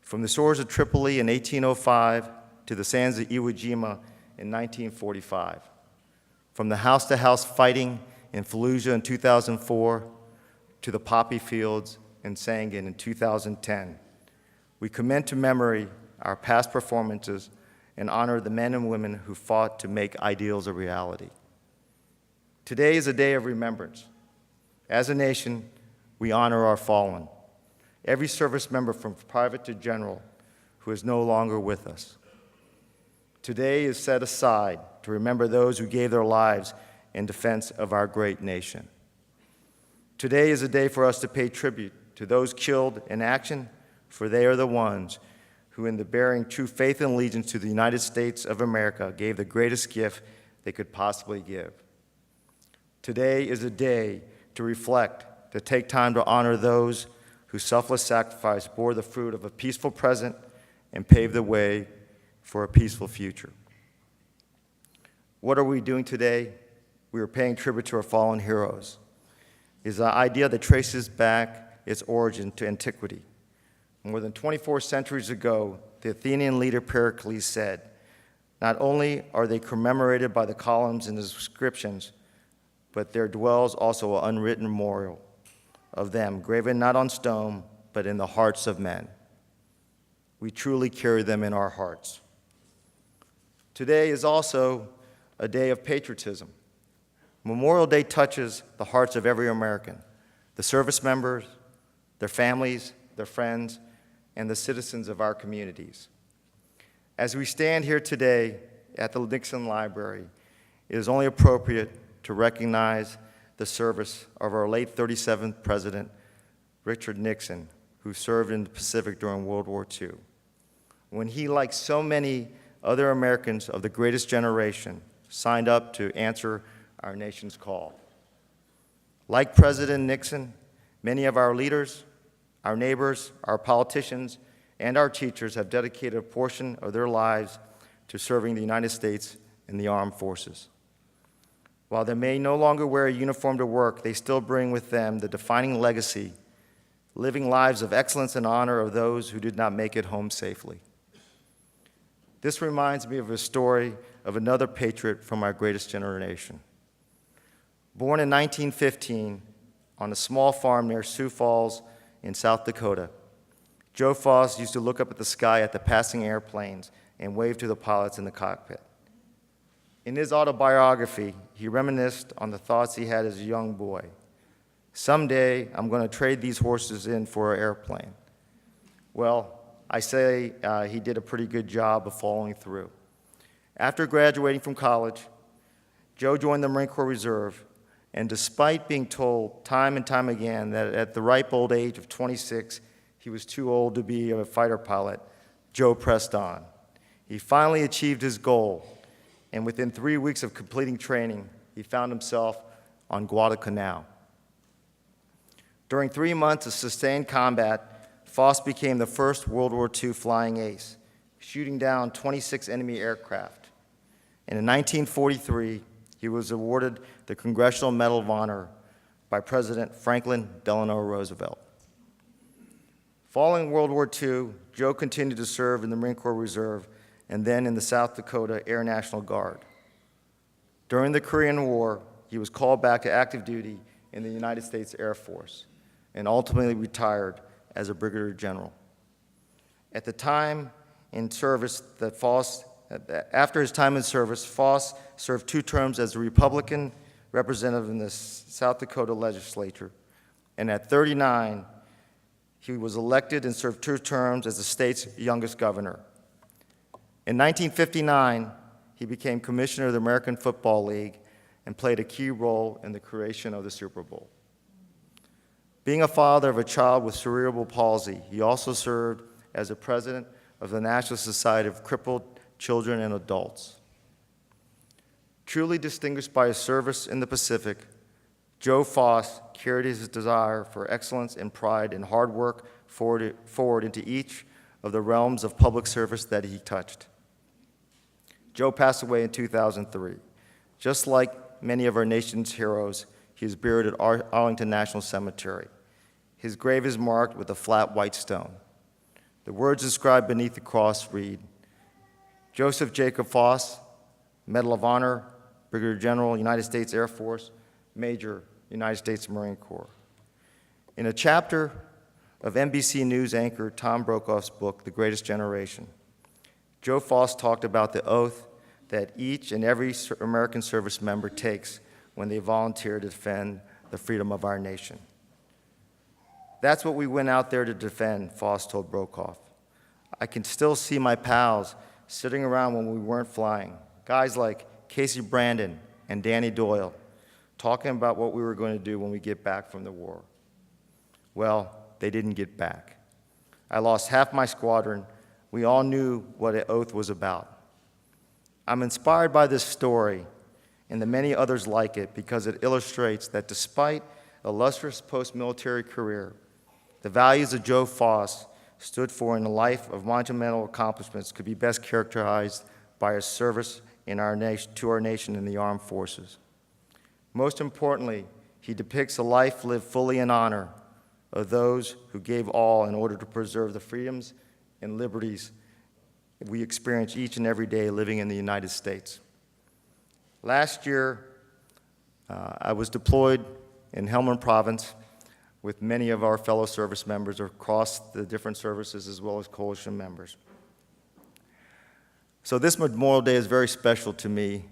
From the shores of Tripoli in 1805 to the sands of Iwo Jima in 1945, from the house-to-house fighting in Fallujah in 2004 to the poppy fields in Sangin in 2010, we commend to memory our past performances and honor the men and women who fought to make ideals a reality. Today is a day of remembrance. As a nation, we honor our fallen, every service member from private to general who is no longer with us. Today is set aside to remember those who gave their lives in defense of our great nation. Today is a day for us to pay tribute to those killed in action, for they are the ones who, in the bearing true faith and allegiance to the United States of America, gave the greatest gift they could possibly give. Today is a day to reflect, to take time to honor those whose selfless sacrifice bore the fruit of a peaceful present and paved the way for a peaceful future. What are we doing today? We are paying tribute to our fallen heroes. It is an idea that traces back its origin to antiquity. More than 24 centuries ago, the Athenian leader Pericles said, "Not only are they commemorated by the columns and inscriptions, but there dwells also an unwritten memorial of them, graven not on stone, but in the hearts of men." We truly carry them in our hearts. Today is also a day of patriotism. Memorial Day touches the hearts of every American, the service members, their families, their friends, and the citizens of our communities. As we stand here today at the Nixon Library, it is only appropriate to recognize the service of our late 37th President, Richard Nixon, who served in the Pacific during World War II. When he, like so many other Americans of the greatest generation, signed up to answer our nation's call. Like President Nixon, many of our leaders, our neighbors, our politicians, and our teachers have dedicated a portion of their lives to serving the United States in the armed forces. While they may no longer wear a uniform to work, they still bring with them the defining legacy, living lives of excellence and honor of those who did not make it home safely. This reminds me of a story of another patriot from our greatest generation. Born in 1915 on a small farm near Sioux Falls in South Dakota, Joe Foss used to look up at the sky at the passing airplanes and wave to the pilots in the cockpit. In his autobiography, he reminisced on the thoughts he had as a young boy. Someday, I'm going to trade these horses in for an airplane. Well, I say he did a pretty good job of following through. After graduating from college, Joe joined the Marine Corps Reserve, and despite being told time and time again that at the ripe old age of 26, he was too old to be a fighter pilot, Joe pressed on. He finally achieved his goal, and within 3 weeks of completing training, he found himself on Guadalcanal. During 3 months of sustained combat, Foss became the first World War II flying ace, shooting down 26 enemy aircraft. And in 1943, he was awarded the Congressional Medal of Honor by President Franklin Delano Roosevelt. Following World War II, Joe continued to serve in the Marine Corps Reserve and then in the South Dakota Air National Guard. During the Korean War, he was called back to active duty in the United States Air Force and ultimately retired as a brigadier general. At the time in service after his time in service, Foss served 2 terms as a Republican representative in the South Dakota legislature, and at 39, he was elected and served 2 terms as the state's youngest governor. In 1959, he became commissioner of the American Football League and played a key role in the creation of the Super Bowl. Being a father of a child with cerebral palsy, he also served as the president of the National Society of Crippled Children and Adults. Truly distinguished by his service in the Pacific, Joe Foss carried his desire for excellence and pride and hard work forward into each of the realms of public service that he touched. Joe passed away in 2003. Just like many of our nation's heroes, he is buried at Arlington National Cemetery. His grave is marked with a flat white stone. The words inscribed beneath the cross read, Joseph Jacob Foss, Medal of Honor, Brigadier General, United States Air Force, Major, United States Marine Corps. In a chapter of NBC News anchor Tom Brokaw's book, The Greatest Generation, Joe Foss talked about the oath that each and every American service member takes when they volunteer to defend the freedom of our nation. That's what we went out there to defend, Foss told Brokaw. I can still see my pals sitting around when we weren't flying, guys like Casey Brandon and Danny Doyle, talking about what we were going to do when we get back from the war. Well, they didn't get back. I lost half my squadron. We all knew what an oath was about. I'm inspired by this story and the many others like it because it illustrates that despite a illustrious post-military career, the values of Joe Foss stood for in a life of monumental accomplishments could be best characterized by his service to our nation in the armed forces. Most importantly, he depicts a life lived fully in honor of those who gave all in order to preserve the freedoms and liberties we experience each and every day living in the United States. Last year, I was deployed in Helmand Province with many of our fellow service members across the different services as well as coalition members. So this Memorial Day is very special to me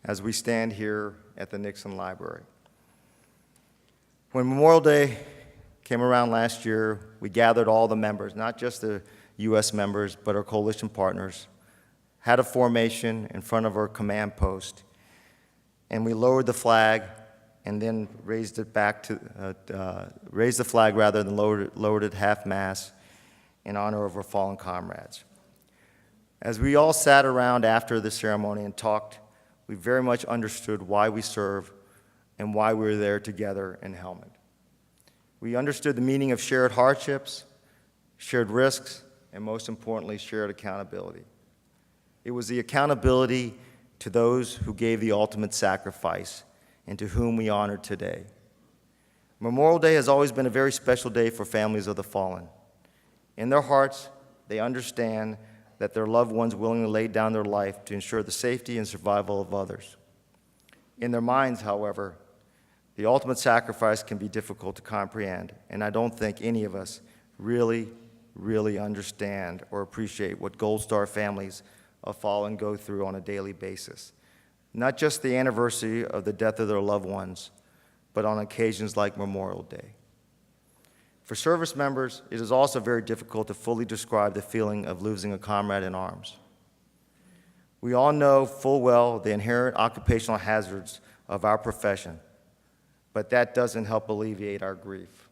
as we stand here at the Nixon Library. When Memorial Day came around last year, we gathered all the members, not just the U.S. members, but our coalition partners, had a formation in front of our command post, and we lowered the flag and then raised it back to, raised the flag rather than lowered it half-mast in honor of our fallen comrades. As we all sat around after the ceremony and talked, we very much understood why we serve and why we were there together in Helmand. We understood the meaning of shared hardships, shared risks, and most importantly, shared accountability. It was the accountability to those who gave the ultimate sacrifice and to whom we honor today. Memorial Day has always been a very special day for families of the fallen. In their hearts, they understand that their loved ones willingly laid down their life to ensure the safety and survival of others. In their minds, however, the ultimate sacrifice can be difficult to comprehend, and I don't think any of us really understand or appreciate what Gold Star families of fallen go through on a daily basis. Not just the anniversary of the death of their loved ones, but on occasions like Memorial Day. For service members, it is also very difficult to fully describe the feeling of losing a comrade in arms. We all know full well the inherent occupational hazards of our profession, but that doesn't help alleviate our grief.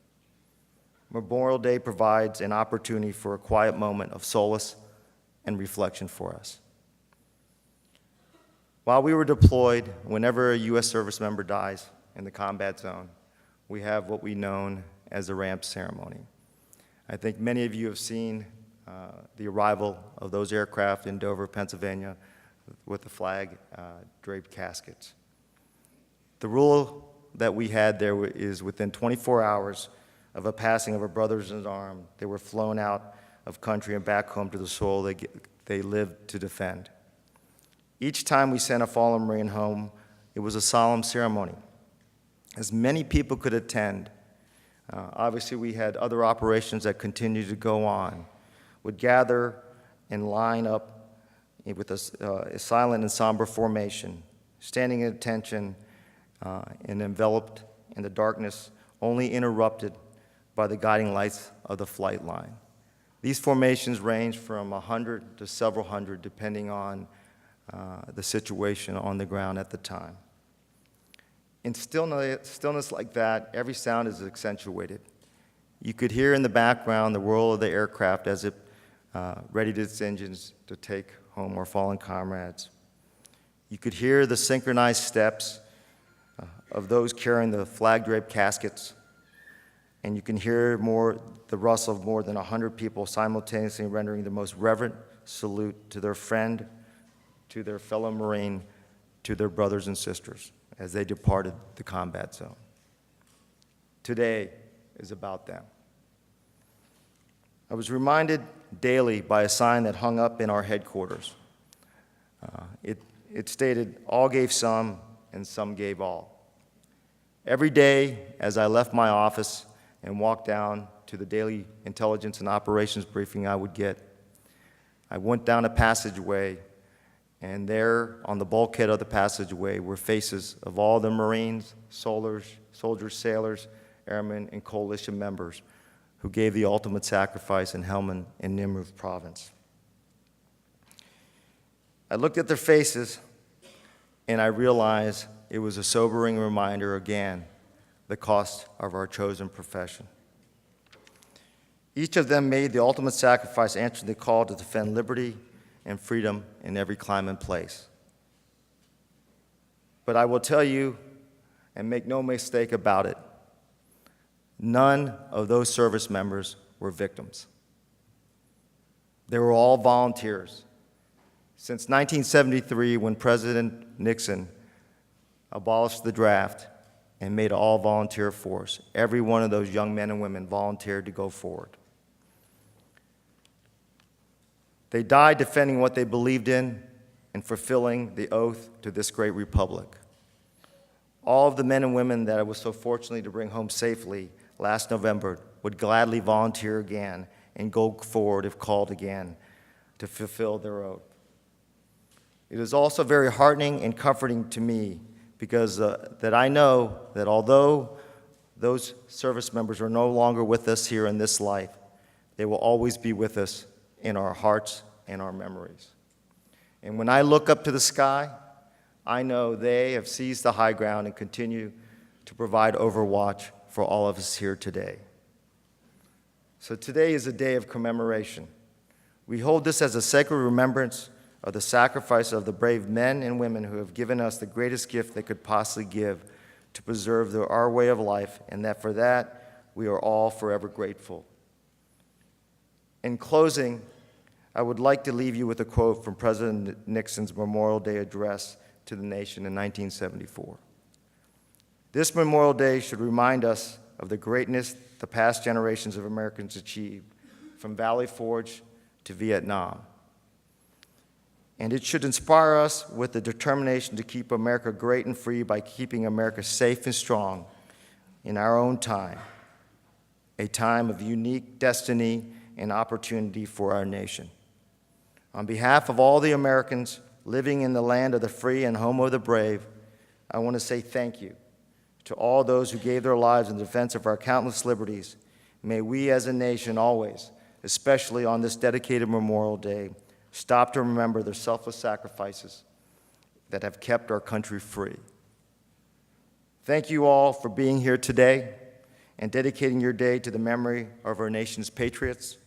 Memorial Day provides an opportunity for a quiet moment of solace and reflection for us. While we were deployed, whenever a U.S. service member dies in the combat zone, we have what we know as the ramp ceremony. I think many of you have seen the arrival of those aircraft in Dover, Pennsylvania, with the flag draped caskets. The rule that we had there is within 24 hours of a passing of our brothers in arms, they were flown out of country and back home to the soil they lived to defend. Each time we sent a fallen Marine home, it was a solemn ceremony. As many people could attend, obviously we had other operations that continued to go on, would gather and line up with a silent and somber formation, standing at attention and enveloped in the darkness, only interrupted by the guiding lights of the flight line. These formations range from 100 to several hundred, depending on the situation on the ground at the time. In stillness like that, every sound is accentuated. You could hear in the background the whirl of the aircraft as it readied its engines to take home our fallen comrades. You could hear the synchronized steps of those carrying the flag-draped caskets, and you can hear the rustle of more than 100 people simultaneously rendering the most reverent salute to their friend, to their fellow Marine, to their brothers and sisters as they departed the combat zone. Today is about them. I was reminded daily by a sign that hung up in our headquarters. It stated, "All gave some, and some gave all." Every day, as I left my office and walked down to the daily intelligence and operations briefing I would get, I went down a passageway, and there on the bulkhead of the passageway were faces of all the Marines, soldiers, sailors, airmen, and coalition members who gave the ultimate sacrifice in Helmand and Nimrud province. I looked at their faces, and I realized it was a sobering reminder again, the cost of our chosen profession. Each of them made the ultimate sacrifice, answering the call to defend liberty and freedom in every clime and place. But I will tell you, and make no mistake about it, none of those service members were victims. They were all volunteers. Since 1973, when President Nixon abolished the draft and made an all-volunteer force, every one of those young men and women volunteered to go forward. They died defending what they believed in and fulfilling the oath to this great republic. All of the men and women that I was so fortunate to bring home safely last November would gladly volunteer again and go forward if called again to fulfill their oath. It is also very heartening and comforting to me because that I know that although those service members are no longer with us here in this life, they will always be with us in our hearts and our memories. And when I look up to the sky, I know they have seized the high ground and continue to provide overwatch for all of us here today. So today is a day of commemoration. We hold this as a sacred remembrance of the sacrifice of the brave men and women who have given us the greatest gift they could possibly give to preserve our way of life, and that for that we are all forever grateful. In closing, I would like to leave you with a quote from President Nixon's Memorial Day address to the nation in 1974. This Memorial Day should remind us of the greatness the past generations of Americans achieved, from Valley Forge to Vietnam. and it should inspire us with the determination to keep America great and free by keeping America safe and strong in our own time, a time of unique destiny and opportunity for our nation. On behalf of all the Americans living in the land of the free and home of the brave, I want to say thank you to all those who gave their lives in defense of our countless liberties. May we as a nation always, especially on this dedicated Memorial Day, stop to remember their selfless sacrifices that have kept our country free. Thank you all for being here today and dedicating your day to the memory of our nation's patriots.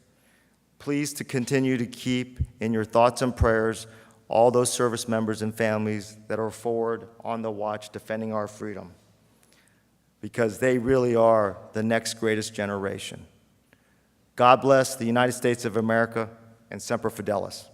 Please to continue to keep in your thoughts and prayers all those service members and families that are forward on the watch defending our freedom, because they really are the next greatest generation. God bless the United States of America, and Semper Fidelis.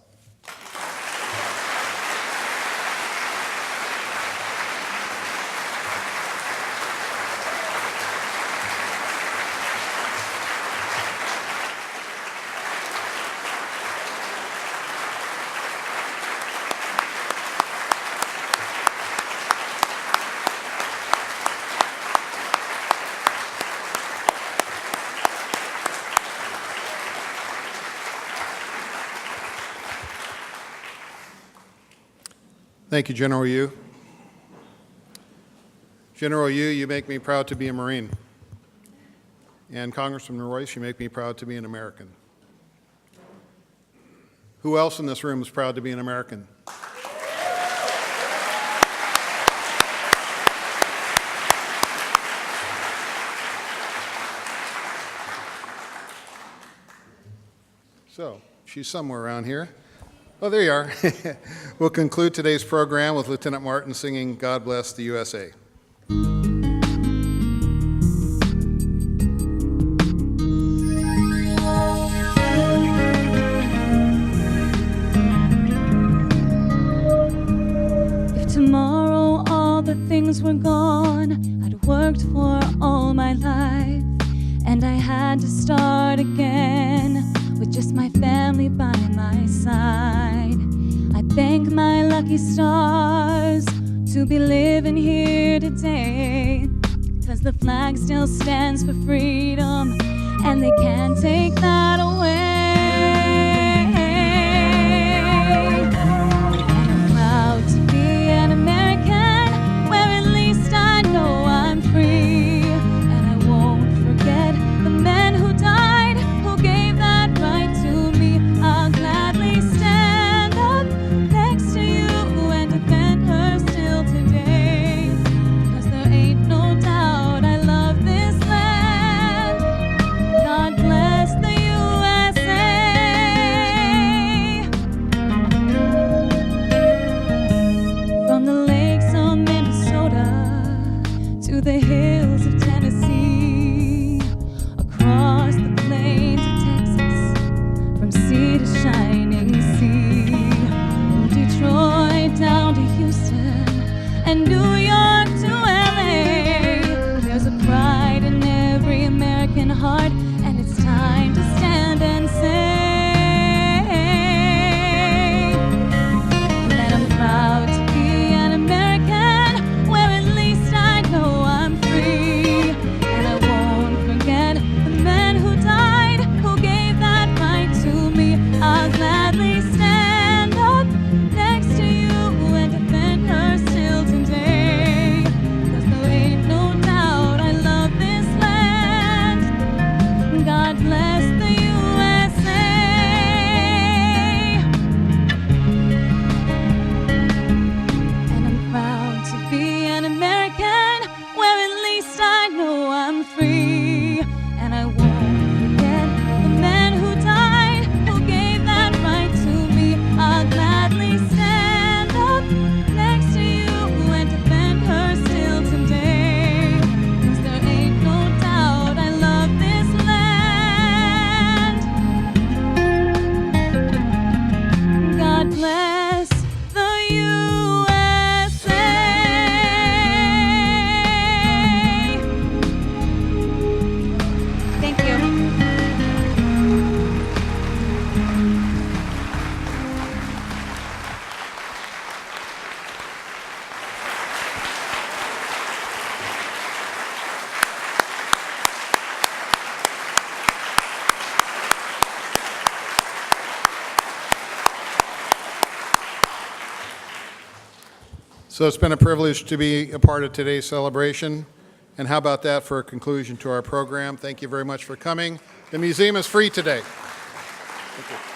Thank you, General Yu. General Yu, you make me proud to be a Marine. And Congressman Royce, you make me proud to be an American. Who else in this room is proud to be an American? So, she's somewhere around here. Oh, there you are. We'll conclude today's program with Lieutenant Martin singing God Bless the USA. If tomorrow all the things were gone I'd worked for all my life, and I had to start again with just my family by my side, I thank my lucky stars to be living here today, 'cause the flag still stands for freedom, and they can't take that away. And I'm proud to be an American, where at least I know I'm free, and I won't forget the men who died, who gave that right to me. I'll gladly stand up next to you and defend her still today, 'cause there ain't no doubt I love this land. God bless the USA. So it's been a privilege to be a part of today's celebration. And how about that for a conclusion to our program? Thank you very much for coming. The museum is free today. Thank you.